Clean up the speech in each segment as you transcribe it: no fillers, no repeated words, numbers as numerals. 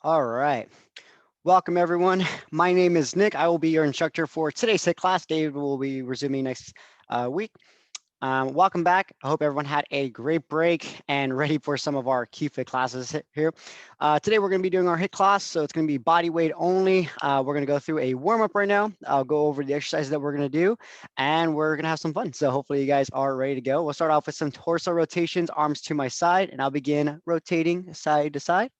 All right. Welcome, everyone. My name is Nick. I will be your instructor for today's HIIT class. David will be resuming next week. Welcome back. I hope everyone had a great break and ready for some of our CubeFit classes here. Today, we're going to be doing our HIIT class, so it's going to be body weight only. We're going to go through a warm-up right now. I'll go over the exercises that we're going to do, and we're going to have some fun. So hopefully you guys are ready to go. We'll start off with some torso rotations, arms to my side, and I'll begin rotating side to side.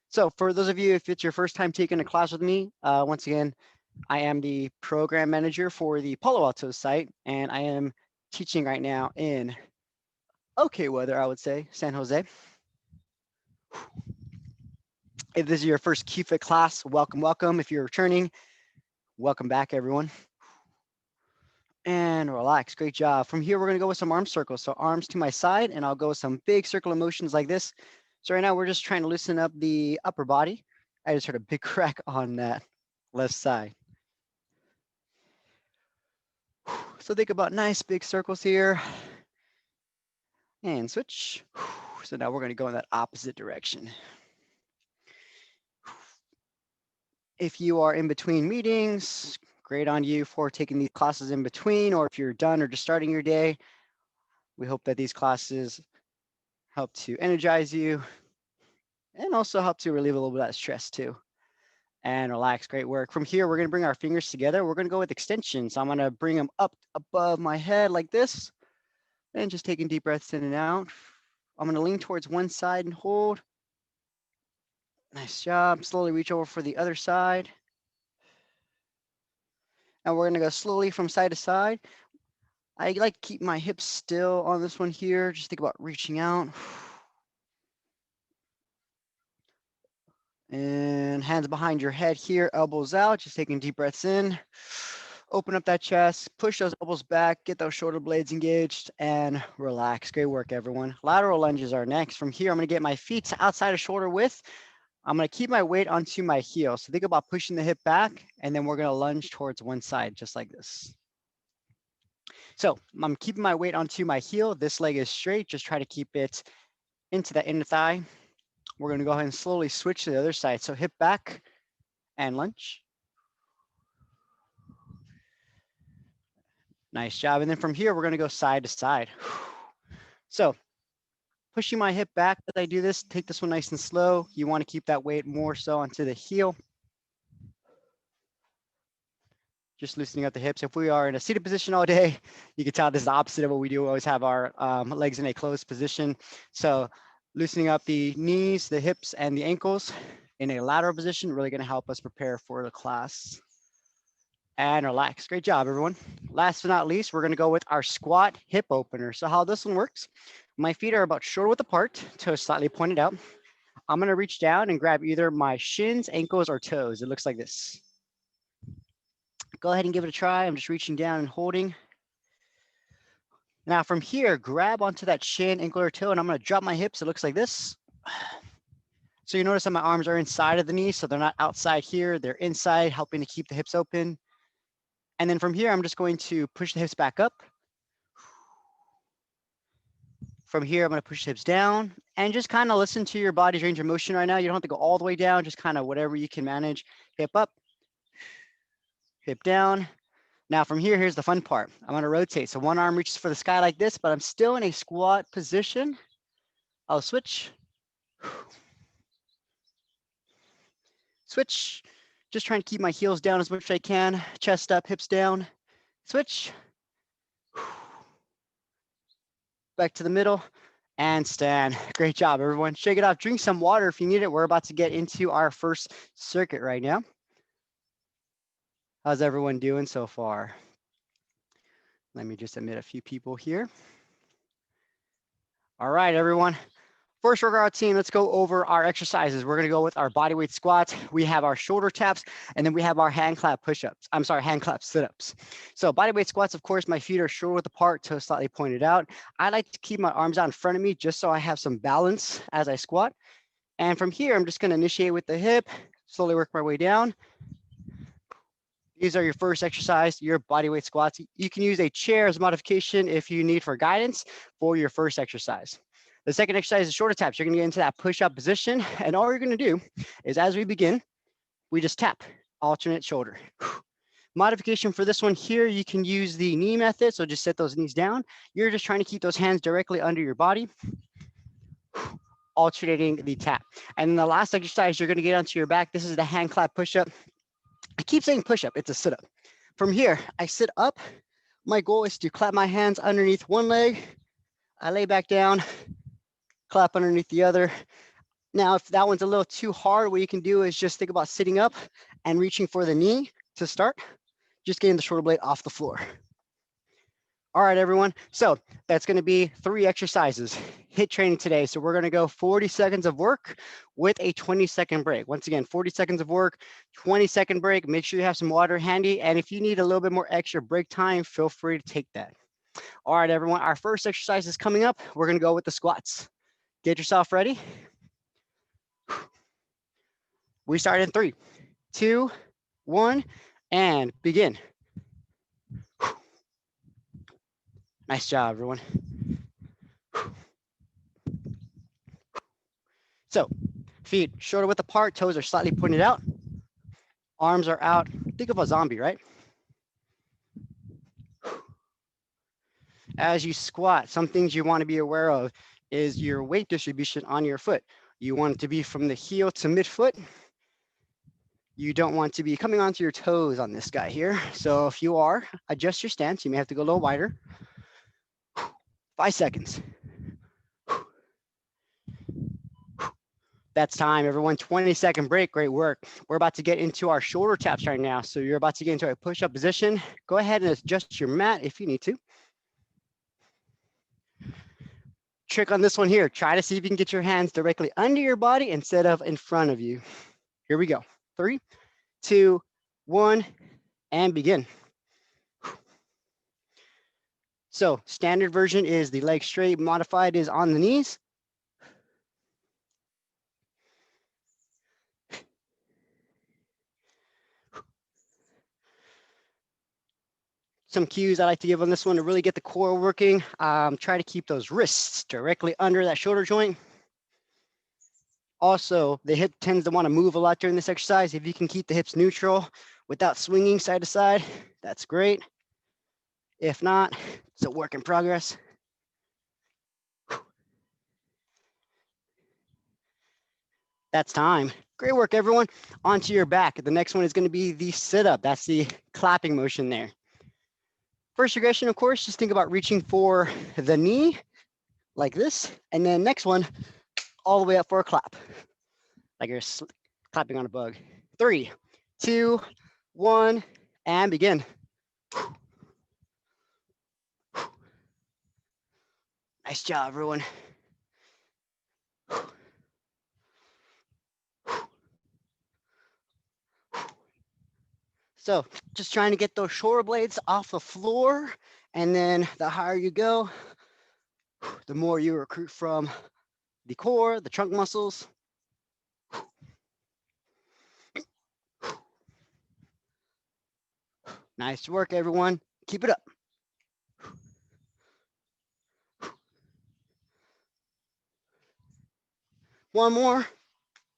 So for those of you, if it's your first time taking a class with me, once again, I am the program manager for the Palo Alto site, and I am teaching right now in okay weather, I would say, San Jose. If this is your first CubeFit class, welcome, welcome. If you're returning, welcome back, everyone. And relax, great job. From here, we're gonna go with some arm circles. So arms to my side, and I'll go with some big circle of motions like this. So right now, we're just trying to loosen up the upper body. I just heard a big crack on that left side. So think about nice big circles here. And switch. So now we're going to go in that opposite direction. If you are in between meetings, great on you for taking these classes in between, or if you're done or just starting your day, we hope that these classes help to energize you and also help to relieve a little bit of that stress too. And relax, great work. From here, we're gonna bring our fingers together. We're gonna go with extension. So I'm gonna bring them up above my head like this, and just taking deep breaths in and out. I'm gonna lean towards one side and hold. Nice job. Slowly reach over for the other side. And we're gonna go slowly from side to side. I like to keep my hips still on this one here. Just think about reaching out. And hands behind your head here, elbows out, just taking deep breaths in. Open up that chest, push those elbows back, get those shoulder blades engaged, and relax. Great work, everyone. Lateral lunges are next. From here, I'm gonna get my feet to outside of shoulder width. I'm gonna keep my weight onto my heel. So think about pushing the hip back, and then we're gonna lunge towards one side, just like this. So I'm keeping my weight onto my heel. This leg is straight. Just try to keep it into the inner thigh. We're gonna go ahead and slowly switch to the other side. So hip back and lunge. Nice job. And then from here, we're gonna go side to side. So pushing my hip back as I do this, take this one nice and slow. You wanna keep that weight more so onto the heel. Just loosening up the hips. If we are in a seated position all day, you can tell this is the opposite of what we do. We always have our legs in a closed position. So loosening up the knees, the hips, and the ankles in a lateral position, really gonna help us prepare for the class. And relax. Great job, everyone. Last but not least, we're gonna go with our squat hip opener. So how this one works, my feet are about shoulder width apart, toes slightly pointed out. I'm gonna reach down and grab either my shins, ankles, or toes. It looks like this. Go ahead and give it a try. I'm just reaching down and holding. Now from here, grab onto that shin, ankle, or toe, and I'm gonna drop my hips. It looks like this. So you notice that my arms are inside of the knee, so they're not outside here. They're inside, helping to keep the hips open. And then from here, I'm just going to push the hips back up. From here, I'm gonna push the hips down and just kind of listen to your body's range of motion right now. You don't have to go all the way down, just kind of whatever you can manage. Hip up, hip down. Now from here, here's the fun part. I'm gonna rotate. So one arm reaches for the sky like this, but I'm still in a squat position. I'll switch. Switch. Just trying to keep my heels down as much as I can. Chest up, hips down. Switch. Back to the middle and stand. Great job, everyone. Shake it off. Drink some water if you need it. We're about to get into our first circuit right now. How's everyone doing so far? Let me just admit a few people here. All right, everyone. First workout team, let's go over our exercises. We're gonna go with our bodyweight squats. We have our shoulder taps, and then we have our hand clap push-ups. I'm sorry, hand clap sit-ups. So bodyweight squats, of course, my feet are shoulder width apart, toes slightly pointed out. I like to keep my arms out in front of me just so I have some balance as I squat. And from here, I'm just gonna initiate with the hip, slowly work my way down. These are your first exercise, your bodyweight squats. You can use a chair as a modification if you need for guidance for your first exercise. The second exercise is shoulder taps. You're gonna get into that push-up position, and all you're gonna do is as we begin, we just tap, alternate shoulder. Modification for this one here, you can use the knee method, so just set those knees down. You're just trying to keep those hands directly under your body, alternating the tap. And then the last exercise, you're gonna get onto your back. This is the hand clap push-up. I keep saying push-up, it's a sit-up. From here, I sit up. My goal is to clap my hands underneath one leg. I lay back down, clap underneath the other. Now, if that one's a little too hard, what you can do is just think about sitting up and reaching for the knee to start, just getting the shoulder blade off the floor. All right, everyone. So that's going to be 3 exercises, HIIT training today. So we're going to go 40 seconds of work with a 20-second break. Once again, 40 seconds of work, 20-second break. Make sure you have some water handy. And if you need a little bit more extra break time, feel free to take that. All right, everyone. Our first exercise is coming up. We're going to go with the squats. Get yourself ready. We start in 3, 2, 1, and begin. Nice job, everyone. So, feet shoulder width apart, toes are slightly pointed out, arms are out. Think of a zombie, right? As you squat, some things you want to be aware of is your weight distribution on your foot. You want it to be from the heel to midfoot. You don't want to be coming onto your toes on this guy here. So if you are, adjust your stance. You may have to go a little wider. 5 seconds. That's time, everyone. 20-second break. Great work. We're about to get into our shoulder taps right now. So you're about to get into a push-up position. Go ahead and adjust your mat if you need to. Trick on this one here. Try to see if you can get your hands directly under your body instead of in front of you. Here we go. 3, 2, 1, and begin. So standard version is the leg straight, modified is on the knees. Some cues I like to give on this one to really get the core working. Try to keep those wrists directly under that shoulder joint. Also, the hip tends to want to move a lot during this exercise. If you can keep the hips neutral without swinging side to side, that's great. If not, it's a work in progress. That's time. Great work, everyone. Onto your back. The next one is going to be the sit-up. That's the clapping motion there. First regression, of course, just think about reaching for the knee like this. And then next one, all the way up for a clap. Like you're clapping on a bug. 3, 2, 1, and begin. Nice job, everyone. So just trying to get those shoulder blades off the floor. And then the higher you go, the more you recruit from the core, the trunk muscles. Nice work, everyone. Keep it up. One more.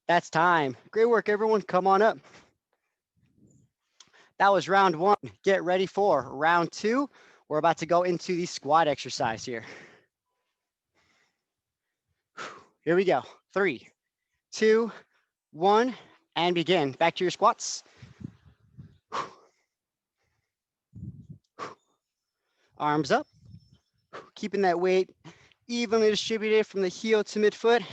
That's time. Great work, everyone. Come on up. That was round 1. Get ready for round 2. We're about to go into the squat exercise here. Here we go. 3, 2, 1, and begin. Back to your squats. Arms up. Keeping that weight evenly distributed from the heel to midfoot.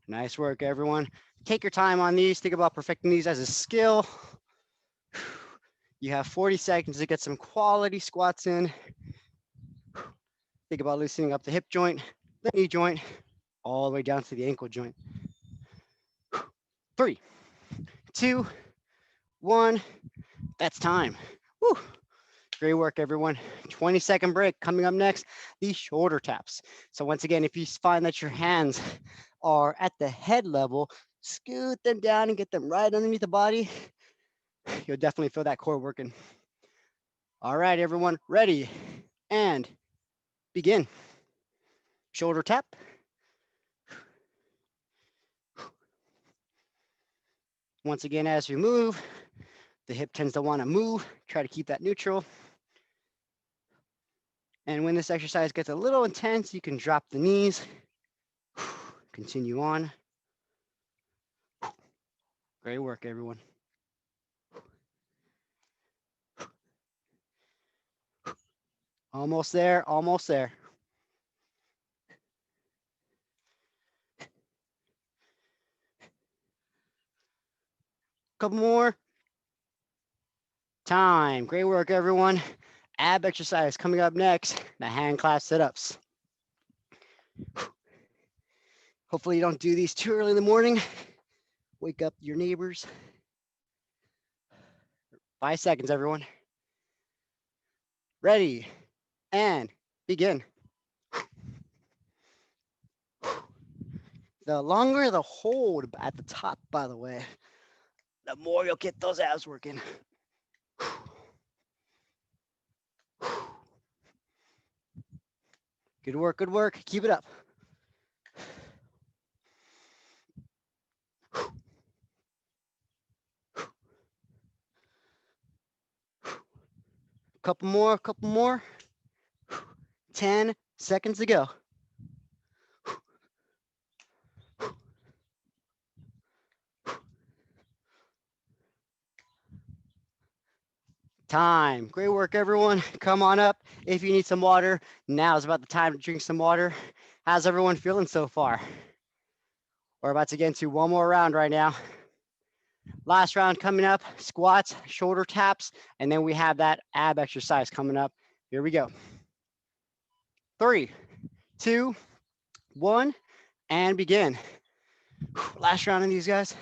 Nice work, everyone. Take your time on these. Think about perfecting these as a skill. You have 40 seconds to get some quality squats in. Think about loosening up the hip joint, the knee joint, all the way down to the ankle joint. 3, 2, 1. That's time. Woo. Great work, everyone. 20-second break. Coming up next, the shoulder taps. So once again, if you find that your hands are at the head level, scoot them down and get them right underneath the body. You'll definitely feel that core working. All right, everyone, ready and begin. Shoulder tap. Once again, as we move, the hip tends to want to move. Try to keep that neutral. And when this exercise gets a little intense, you can drop the knees. Continue on. Great work, everyone. Almost there, almost there. Couple more. Time. Great work, everyone. Ab exercise coming up next, the hand clap sit-ups. Hopefully you don't do these too early in the morning. Wake up your neighbors. 5 seconds, everyone. Ready and begin. The longer the hold at the top, by the way, the more you'll get those abs working. Good work, good work. Keep it up. Couple more, couple more. 10 seconds to go. Time. Great work, everyone. Come on up. If you need some water, now is about the time to drink some water. How's everyone feeling so far? We're about to get into one more round right now. Last round coming up, squats, shoulder taps, and then we have that ab exercise coming up. Here we go. 3, 2, 1, and begin. Last round on these guys.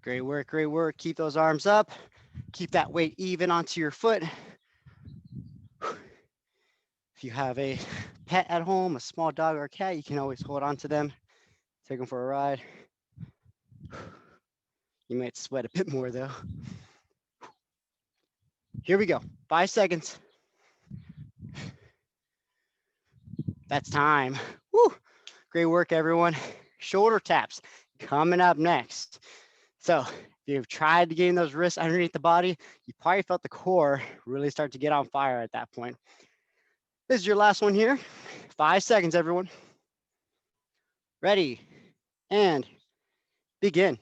Great work, great work. Keep those arms up. Keep that weight even onto your foot. If you have a pet at home, a small dog or a cat, you can always hold on to them. Take them for a ride. You might sweat a bit more though. Here we go. 5 seconds. That's time. Woo! Great work, everyone. Shoulder taps coming up next. So if you've tried to gain those wrists underneath the body, you probably felt the core really start to get on fire at that point. This is your last one here. 5 seconds, everyone. Ready and begin.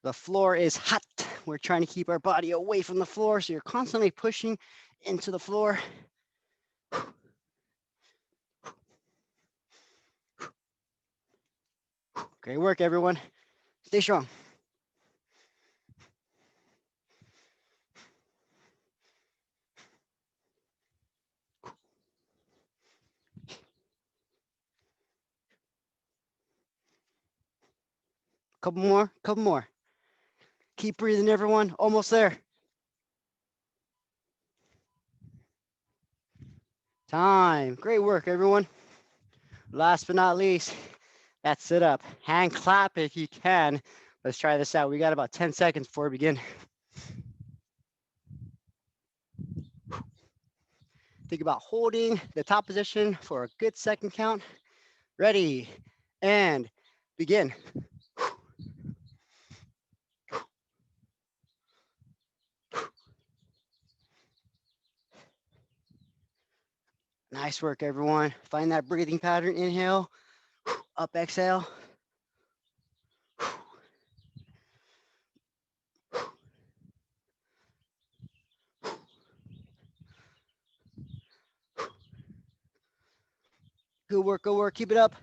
The floor is hot. We're trying to keep our body away from the floor, so you're constantly pushing into the floor. Great work, everyone. Stay strong. Couple more, couple more. Keep breathing, everyone. Almost there. Time. Great work, everyone. Last but not least, that sit up. Hand clap if you can. Let's try this out. We got about 10 seconds before we begin. Think about holding the top position for a good second count. Ready and begin. Nice work, everyone. Find that breathing pattern. Inhale, up, exhale. Good work, good work. Keep it up.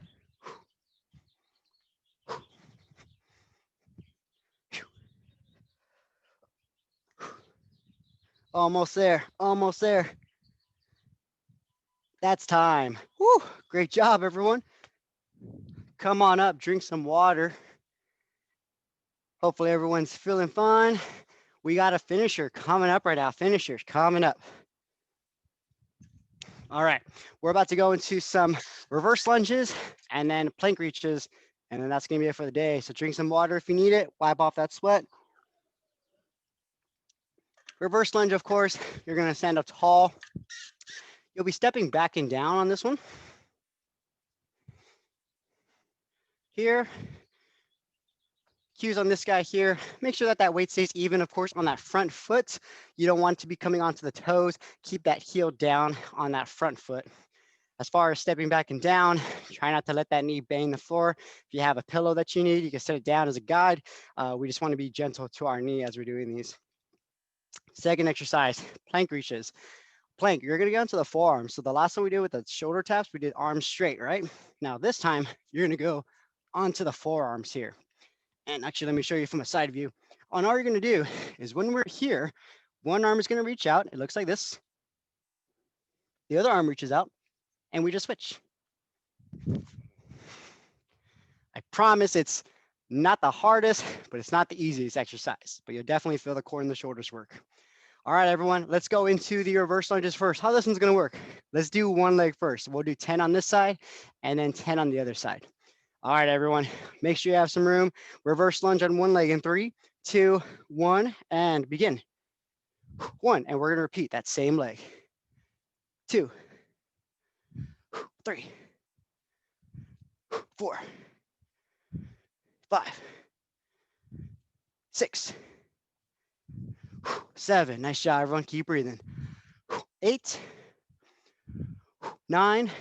Almost there, almost there. That's time. Woo, great job, everyone. Come on up, drink some water. Hopefully everyone's feeling fine. We got a finisher coming up right now. Finishers coming up. All right, we're about to go into some reverse lunges and then plank reaches, and then that's gonna be it for the day. So drink some water if you need it, wipe off that sweat. Reverse lunge, of course, you're gonna stand up tall. You'll be stepping back and down on this one. Here, cues on this guy here. Make sure that that weight stays even, of course, on that front foot. You don't want to be coming onto the toes. Keep that heel down on that front foot. As far as stepping back and down, try not to let that knee bang the floor. If you have a pillow that you need, you can set it down as a guide. We just want to be gentle to our knee as we're doing these. Second exercise, plank reaches. Plank, you're gonna get onto the forearms. So the last time we did with the shoulder taps, we did arms straight, right? Now this time, you're gonna go onto the forearms here. And actually, let me show you from a side view. And all you're gonna do is when we're here, one arm is gonna reach out. It looks like this. The other arm reaches out, and we just switch. I promise it's not the hardest, but it's not the easiest exercise, but you'll definitely feel the core and the shoulders work. All right, everyone, let's go into the reverse lunges first. How this one's gonna work? Let's do one leg first. We'll do 10 on this side and then 10 on the other side. All right, everyone, make sure you have some room. Reverse lunge on one leg in 3, 2, 1, and begin. 1, and we're gonna repeat that same leg. 2, 3, 4, 5, 6, 7. Nice job, everyone. Keep breathing. 8, 9.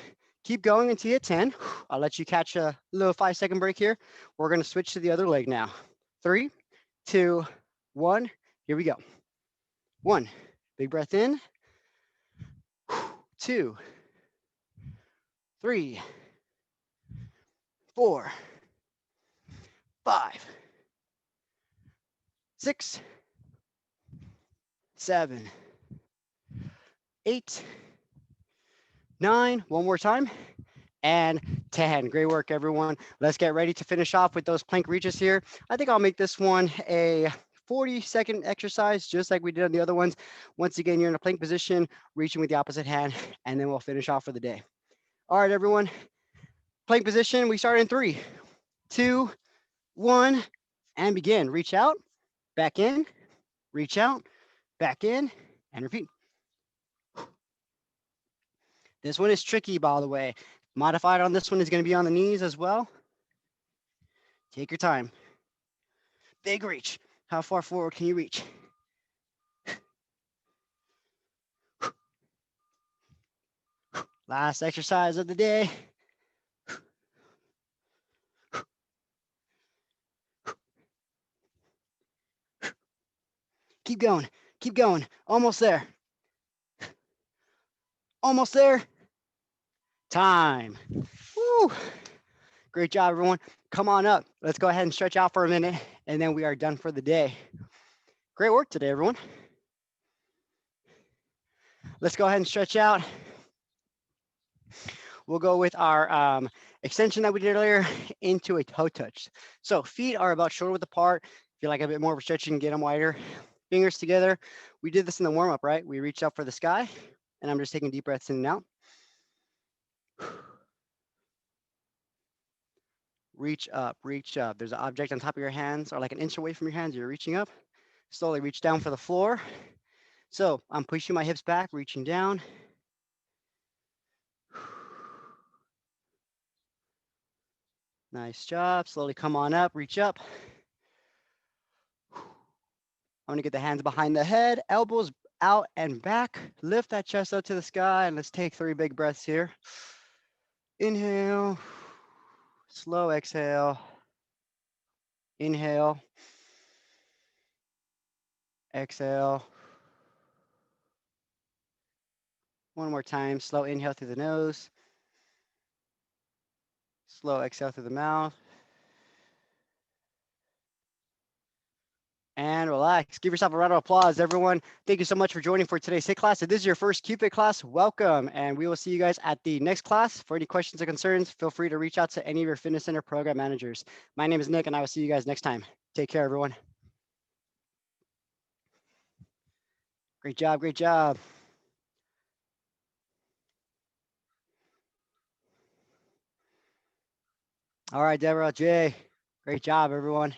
Keep going until you hit 10. I'll let you catch a little 5-second break here. We're going to switch to the other leg now. 3, 2, 1. Here we go. 1. Big breath in. 2, 3, 4, 5, 6, 7, 8, 9. One more time. And 10. Great work, everyone. Let's get ready to finish off with those plank reaches here. I think I'll make this one a 40-second exercise, just like we did on the other ones. Once again, you're in a plank position, reaching with the opposite hand, and then we'll finish off for the day. All right, everyone. Plank position, we start in 3, 2, 1, and begin. Reach out, back in, reach out, back in, and repeat. This one is tricky, by the way. Modified on this one is going to be on the knees as well. Take your time. Big reach. How far forward can you reach? Last exercise of the day. Keep going. Keep going. Almost there. Almost there. Time. Woo. Great job, everyone. Come on up. Let's go ahead and stretch out for a minute, and then we are done for the day. Great work today, everyone. Let's go ahead and stretch out. We'll go with our extension that we did earlier into a toe touch. So feet are about shoulder width apart. If you like a bit more of a stretch, you can get them wider. Fingers together. We did this in the warm up, right? We reached out for the sky, and I'm just taking deep breaths in and out. Reach up, reach up. There's an object on top of your hands or like an inch away from your hands. You're reaching up. Slowly reach down for the floor. So I'm pushing my hips back, reaching down. Nice job. Slowly come on up, reach up. I'm gonna get the hands behind the head, elbows out and back. Lift that chest up to the sky, and let's take 3 big breaths here. Inhale, slow exhale. Inhale, exhale. One more time, slow inhale through the nose. Slow exhale through the mouth. And relax. Give yourself a round of applause, everyone. Thank you so much for joining for today's HIIT class. If this is your first CubeFit class, welcome. And we will see you guys at the next class. For any questions or concerns, feel free to reach out to any of your fitness center program managers. My name is Nick, and I will see you guys next time. Take care, everyone. Great job, great job. All right, Deborah, Jay, great job, everyone.